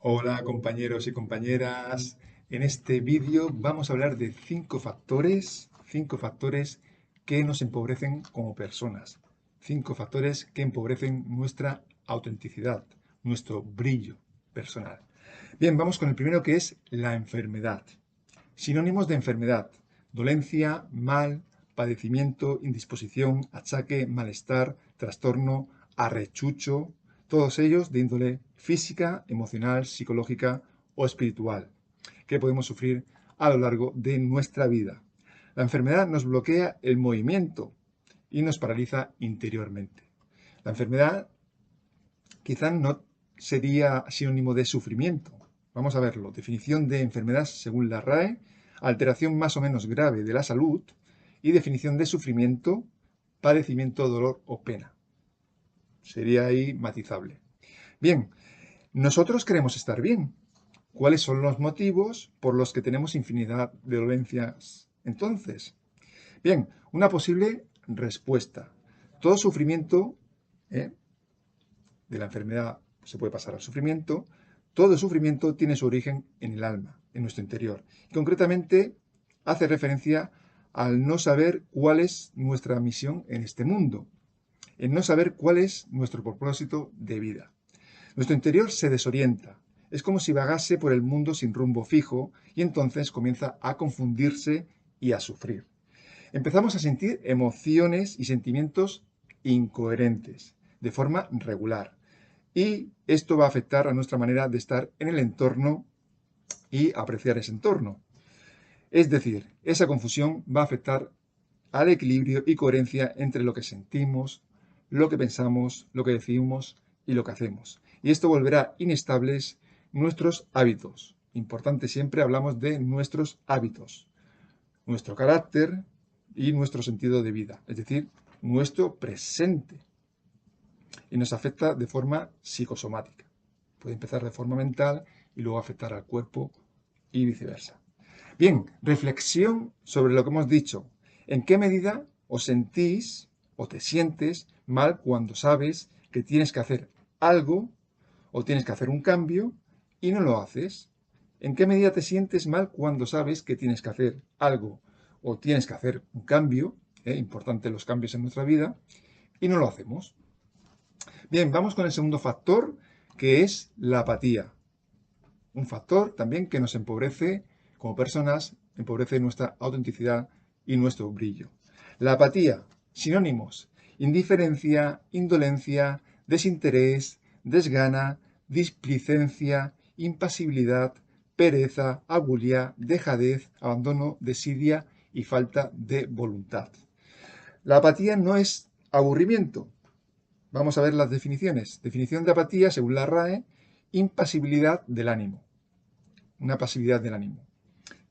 Hola compañeros y compañeras. En este vídeo vamos a hablar de cinco factores que nos empobrecen como personas. Cinco factores que empobrecen nuestra autenticidad, nuestro brillo personal. Bien, vamos con el primero que es la enfermedad. Sinónimos de enfermedad: dolencia, mal, padecimiento, indisposición, achaque, malestar, trastorno, arrechucho, todos ellos de índole física, emocional, psicológica o espiritual, que podemos sufrir a lo largo de nuestra vida. La enfermedad nos bloquea el movimiento y nos paraliza interiormente. La enfermedad quizá no sería sinónimo de sufrimiento. Vamos a verlo. Definición de enfermedad según la RAE: alteración más o menos grave de la salud. Y definición de sufrimiento: padecimiento, dolor o pena. Sería ahí matizable. Bien, nosotros queremos estar bien. ¿Cuáles son los motivos por los que tenemos infinidad de dolencias entonces? Bien, una posible respuesta: todo sufrimiento, ¿eh? de la enfermedad se puede pasar al sufrimiento. Todo sufrimiento tiene su origen en el alma, en nuestro interior. Y concretamente hace referencia al no saber cuál es nuestra misión en este mundo, en no saber cuál es nuestro propósito de vida. Nuestro interior se desorienta. Es como si vagase por el mundo sin rumbo fijo y entonces comienza a confundirse y a sufrir. Empezamos a sentir emociones y sentimientos incoherentes, de forma regular. Y esto va a afectar a nuestra manera de estar en el entorno y apreciar ese entorno. Es decir, esa confusión va a afectar al equilibrio y coherencia entre lo que sentimos, lo que pensamos, lo que decimos y lo que hacemos. Y esto volverá inestables nuestros hábitos. Importante, siempre hablamos de nuestros hábitos, nuestro carácter y nuestro sentido de vida, es decir, nuestro presente. Y nos afecta de forma psicosomática. Puede empezar de forma mental y luego afectar al cuerpo y viceversa. Bien, reflexión sobre lo que hemos dicho. ¿En qué medida os sentís o te sientes mal cuando sabes que tienes que hacer algo o tienes que hacer un cambio y no lo haces? ¿En qué medida te sientes mal cuando sabes que tienes que hacer algo o tienes que hacer un cambio? Importante los cambios en nuestra vida, y no lo hacemos. Bien, vamos con el segundo factor, que es la apatía. Un factor también que nos empobrece como personas, empobrece nuestra autenticidad y nuestro brillo. La apatía: sinónimos: indiferencia, indolencia, desinterés, desgana, displicencia, impasibilidad, pereza, abulia, dejadez, abandono, desidia y falta de voluntad. La apatía no es aburrimiento. Vamos a ver las definiciones. Definición de apatía según la RAE: impasibilidad del ánimo. Una pasividad del ánimo.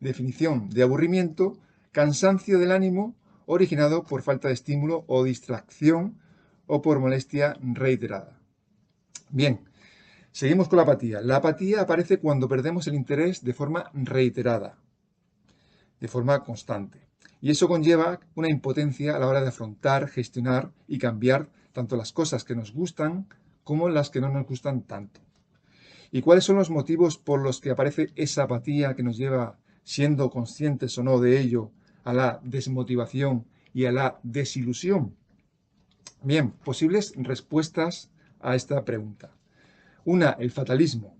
Definición de aburrimiento: cansancio del ánimo originado por falta de estímulo o distracción o por molestia reiterada. Bien, seguimos con la apatía. La apatía aparece cuando perdemos el interés de forma reiterada, de forma constante. Y eso conlleva una impotencia a la hora de afrontar, gestionar y cambiar tanto las cosas que nos gustan como las que no nos gustan tanto. ¿Y cuáles son los motivos por los que aparece esa apatía que nos lleva, siendo conscientes o no de ello, a la desmotivación y a la desilusión? Bien, posibles respuestas a esta pregunta. Una, el fatalismo.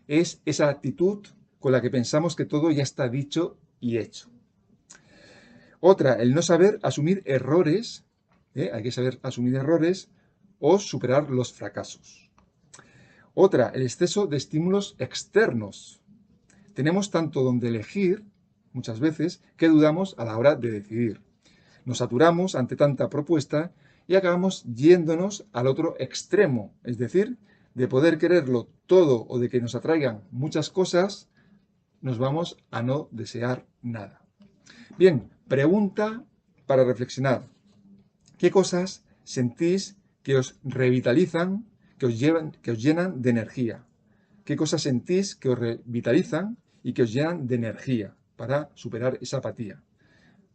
Es esa actitud con la que pensamos que todo ya está dicho y hecho. Otra, el no saber asumir errores, hay que saber asumir errores o superar los fracasos. Otra, el exceso de estímulos externos. Tenemos tanto donde elegir, muchas veces, que dudamos a la hora de decidir. Nos saturamos ante tanta propuesta y acabamos yéndonos al otro extremo, es decir, de poder quererlo todo o de que nos atraigan muchas cosas, nos vamos a no desear nada. Bien, pregunta para reflexionar. ¿Qué cosas sentís que os revitalizan, que os llenan de energía? ¿Qué cosas sentís que os revitalizan y que os llenan de energía para superar esa apatía?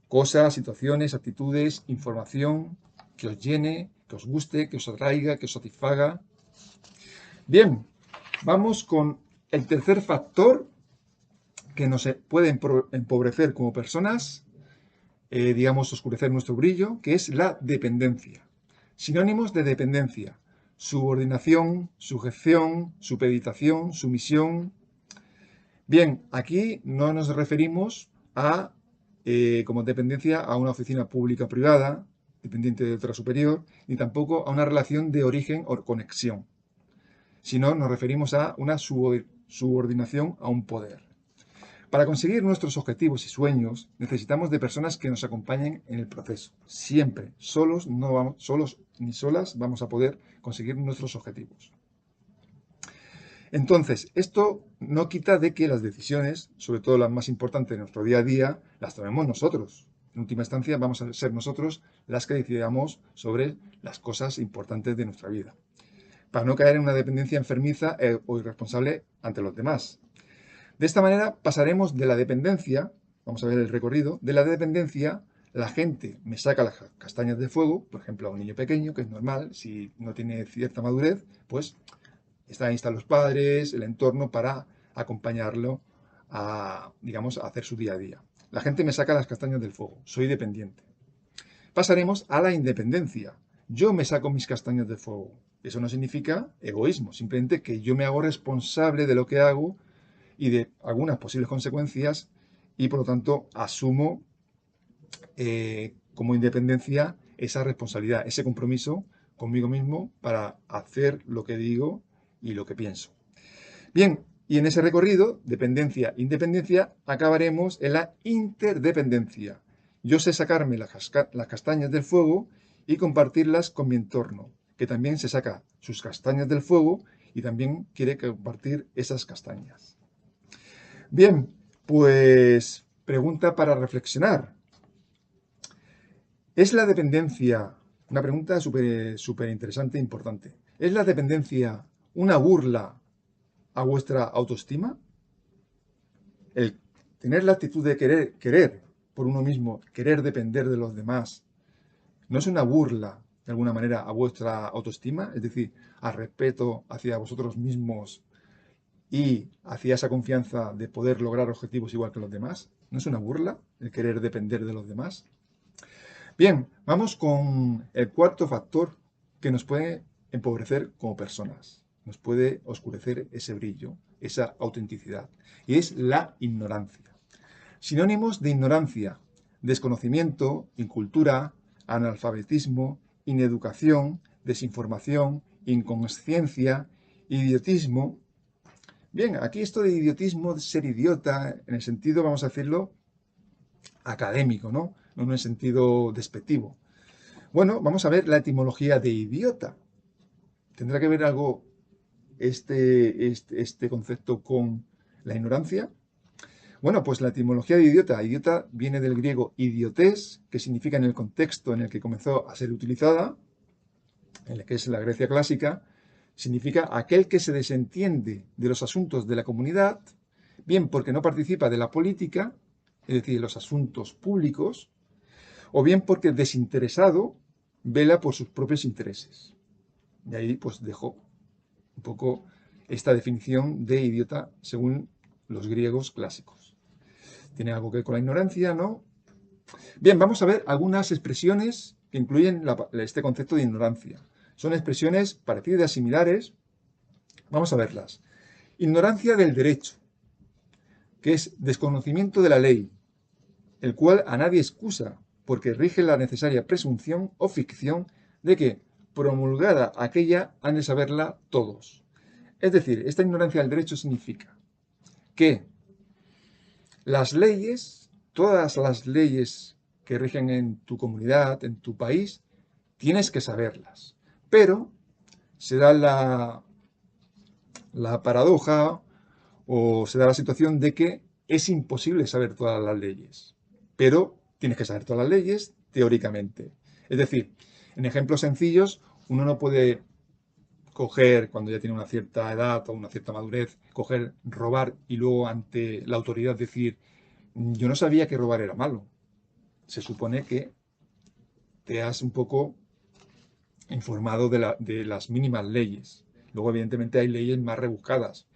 Cosas, situaciones, actitudes, información que os llene, que os guste, que os atraiga, que os satisfaga. Bien, vamos con el tercer factor que nos puede empobrecer como personas, digamos, oscurecer nuestro brillo, que es la dependencia. Sinónimos de dependencia: subordinación, sujeción, supeditación, sumisión. Bien, aquí no nos referimos a, como dependencia, a una oficina pública o privada, dependiente de otra superior, ni tampoco a una relación de origen o conexión, sino nos referimos a una subordinación a un poder. Para conseguir nuestros objetivos y sueños necesitamos de personas que nos acompañen en el proceso. Siempre, solos ni solas vamos a poder conseguir nuestros objetivos. Entonces, esto no quita de que las decisiones, sobre todo las más importantes de nuestro día a día, las tomemos nosotros. En última instancia, vamos a ser nosotros las que decidamos sobre las cosas importantes de nuestra vida, para no caer en una dependencia enfermiza o irresponsable ante los demás. De esta manera pasaremos de la dependencia, vamos a ver el recorrido, de la dependencia, la gente me saca las castañas del fuego, por ejemplo a un niño pequeño, que es normal, si no tiene cierta madurez, pues ahí están los padres, el entorno para acompañarlo a, digamos, a hacer su día a día. La gente me saca las castañas del fuego, soy dependiente. Pasaremos a la independencia. Yo me saco mis castañas del fuego. Eso no significa egoísmo, simplemente que yo me hago responsable de lo que hago y de algunas posibles consecuencias y por lo tanto asumo como independencia esa responsabilidad, ese compromiso conmigo mismo para hacer lo que digo y lo que pienso. Bien, y en ese recorrido, dependencia, independencia, acabaremos en la interdependencia. Yo sé sacarme las castañas del fuego y compartirlas con mi entorno, que también se saca sus castañas del fuego y también quiere compartir esas castañas. Bien, pues pregunta para reflexionar. ¿Es la dependencia, una pregunta súper interesante e importante, ¿es la dependencia una burla a vuestra autoestima? El tener la actitud de querer por uno mismo, querer depender de los demás, ¿no es una burla de alguna manera a vuestra autoestima? Es decir, al respeto hacia vosotros mismos y hacia esa confianza de poder lograr objetivos igual que los demás. ¿No es una burla el querer depender de los demás? Bien, vamos con el cuarto factor que nos puede empobrecer como personas, nos puede oscurecer ese brillo, esa autenticidad, y es la ignorancia. Sinónimos de ignorancia: desconocimiento, incultura, analfabetismo, ineducación, desinformación, inconsciencia, idiotismo. Bien, aquí esto de idiotismo, de ser idiota, en el sentido, vamos a decirlo, académico, ¿no? No en el sentido despectivo. Bueno, vamos a ver la etimología de idiota. ¿Tendrá que ver algo este concepto con la ignorancia? Bueno, pues la etimología de idiota. Idiota viene del griego idiotes, que significa en el contexto en el que comenzó a ser utilizada, en el que es la Grecia clásica, significa aquel que se desentiende de los asuntos de la comunidad, bien porque no participa de la política, es decir, de los asuntos públicos, o bien porque desinteresado vela por sus propios intereses. Y ahí pues dejo un poco esta definición de idiota según los griegos clásicos. ¿Tiene algo que ver con la ignorancia? ¿No? Bien, vamos a ver algunas expresiones que incluyen este concepto de ignorancia. Son expresiones parecidas, similares. Vamos a verlas. Ignorancia del derecho, que es desconocimiento de la ley, el cual a nadie excusa, porque rige la necesaria presunción o ficción de que, promulgada aquella, han de saberla todos. Es decir, esta ignorancia del derecho significa que las leyes, todas las leyes que rigen en tu comunidad, en tu país, tienes que saberlas. Pero se da la paradoja o se da la situación de que es imposible saber todas las leyes. Pero tienes que saber todas las leyes teóricamente. Es decir, en ejemplos sencillos, uno no puede coger, cuando ya tiene una cierta edad o una cierta madurez, coger, robar y luego ante la autoridad decir, yo no sabía que robar era malo. Se supone que te has un poco informado de las mínimas leyes. Luego, evidentemente, hay leyes más rebuscadas.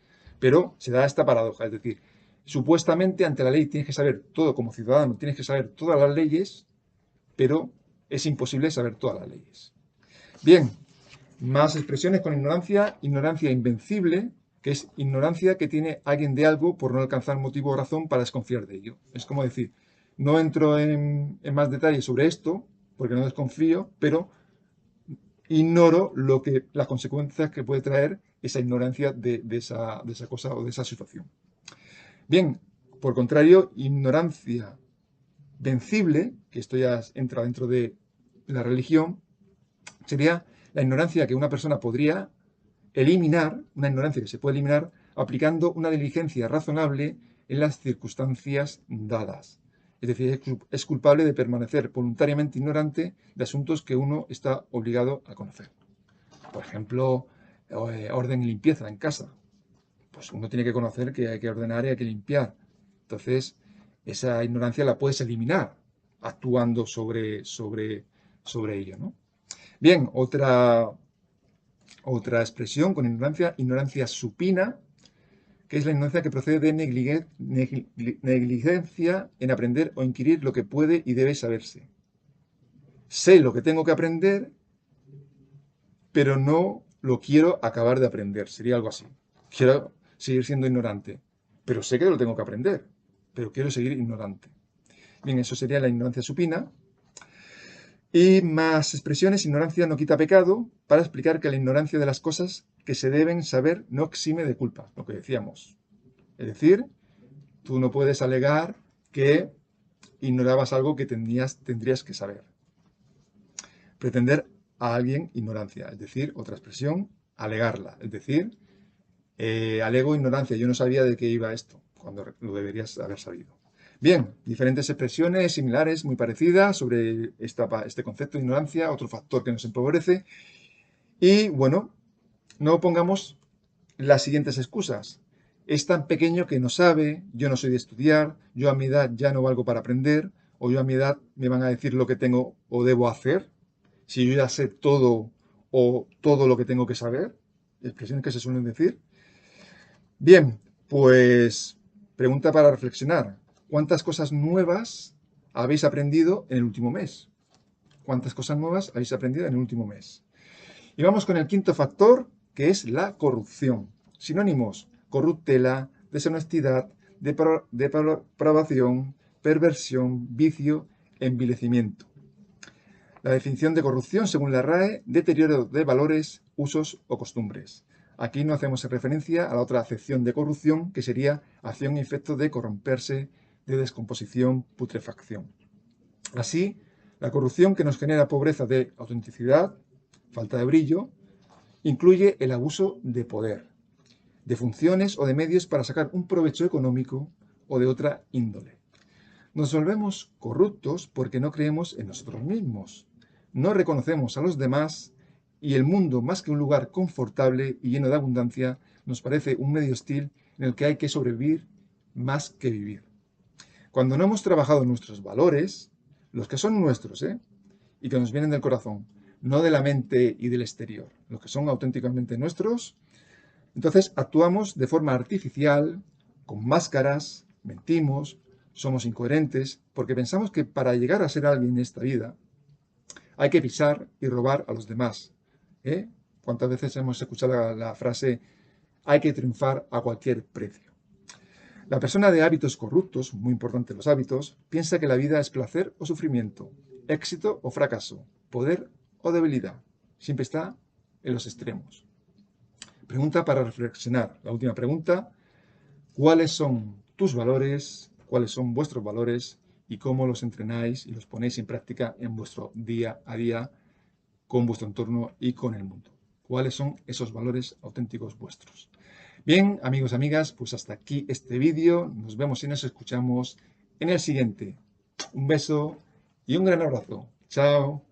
Pero se da esta paradoja, es decir, supuestamente ante la ley tienes que saber todo como ciudadano, tienes que saber todas las leyes, pero es imposible saber todas las leyes. Bien, más expresiones con ignorancia. Ignorancia invencible, que es ignorancia que tiene alguien de algo por no alcanzar motivo o razón para desconfiar de ello. Es como decir, no entro en más detalle sobre esto, porque no desconfío, pero ignoro las consecuencias que puede traer esa ignorancia de esa cosa o de esa situación. Bien, por contrario, ignorancia vencible, que esto ya entra dentro de la religión, sería la ignorancia que una persona podría eliminar, una ignorancia que se puede eliminar aplicando una diligencia razonable en las circunstancias dadas. Es decir, es culpable de permanecer voluntariamente ignorante de asuntos que uno está obligado a conocer. Por ejemplo, orden y limpieza en casa. Pues uno tiene que conocer que hay que ordenar y hay que limpiar. Entonces, esa ignorancia la puedes eliminar actuando sobre ello, ¿no? Bien, otra expresión con ignorancia, ignorancia supina, que es la ignorancia que procede de negligencia en aprender o inquirir lo que puede y debe saberse. Sé lo que tengo que aprender, pero no lo quiero acabar de aprender. Sería algo así. Quiero seguir siendo ignorante, pero sé que lo tengo que aprender, pero quiero seguir ignorante. Bien, eso sería la ignorancia supina. Y más expresiones, ignorancia no quita pecado, para explicar que la ignorancia de las cosas que se deben saber no exime de culpa, lo que decíamos. Es decir, tú no puedes alegar que ignorabas algo que tendrías que saber. Pretender a alguien ignorancia, es decir, otra expresión, alegarla, es decir, alego ignorancia, yo no sabía de qué iba esto, cuando lo deberías haber sabido. Bien, diferentes expresiones similares, muy parecidas, sobre este concepto de ignorancia, otro factor que nos empobrece. Y bueno, no pongamos las siguientes excusas. Es tan pequeño que no sabe, yo no soy de estudiar, yo a mi edad ya no valgo para aprender, o yo a mi edad me van a decir lo que tengo o debo hacer, si yo ya sé todo o todo lo que tengo que saber, expresiones que se suelen decir. Bien, pues pregunta para reflexionar. ¿Cuántas cosas nuevas habéis aprendido en el último mes? ¿Cuántas cosas nuevas habéis aprendido en el último mes? Y vamos con el quinto factor, que es la corrupción. Sinónimos: corruptela, deshonestidad, depravación, perversión, vicio, envilecimiento. La definición de corrupción, según la RAE, deterioro de valores, usos o costumbres. Aquí no hacemos referencia a la otra acepción de corrupción, que sería acción y efecto de corromperse, de descomposición, putrefacción. Así, la corrupción que nos genera pobreza de autenticidad, falta de brillo, incluye el abuso de poder, de funciones o de medios para sacar un provecho económico o de otra índole. Nos volvemos corruptos porque no creemos en nosotros mismos, no reconocemos a los demás y el mundo, más que un lugar confortable y lleno de abundancia, nos parece un medio hostil en el que hay que sobrevivir más que vivir. Cuando no hemos trabajado nuestros valores, los que son nuestros, y que nos vienen del corazón, no de la mente y del exterior, los que son auténticamente nuestros, entonces actuamos de forma artificial, con máscaras, mentimos, somos incoherentes, porque pensamos que para llegar a ser alguien en esta vida hay que pisar y robar a los demás. ¿Cuántas veces hemos escuchado la frase hay que triunfar a cualquier precio? La persona de hábitos corruptos, muy importante los hábitos, piensa que la vida es placer o sufrimiento, éxito o fracaso, poder o debilidad. Siempre está en los extremos. Pregunta para reflexionar. La última pregunta: ¿cuáles son tus valores? ¿Cuáles son vuestros valores? ¿Y cómo los entrenáis y los ponéis en práctica en vuestro día a día con vuestro entorno y con el mundo? ¿Cuáles son esos valores auténticos vuestros? Bien, amigos, amigas, pues hasta aquí este vídeo. Nos vemos y nos escuchamos en el siguiente. Un beso y un gran abrazo. Chao.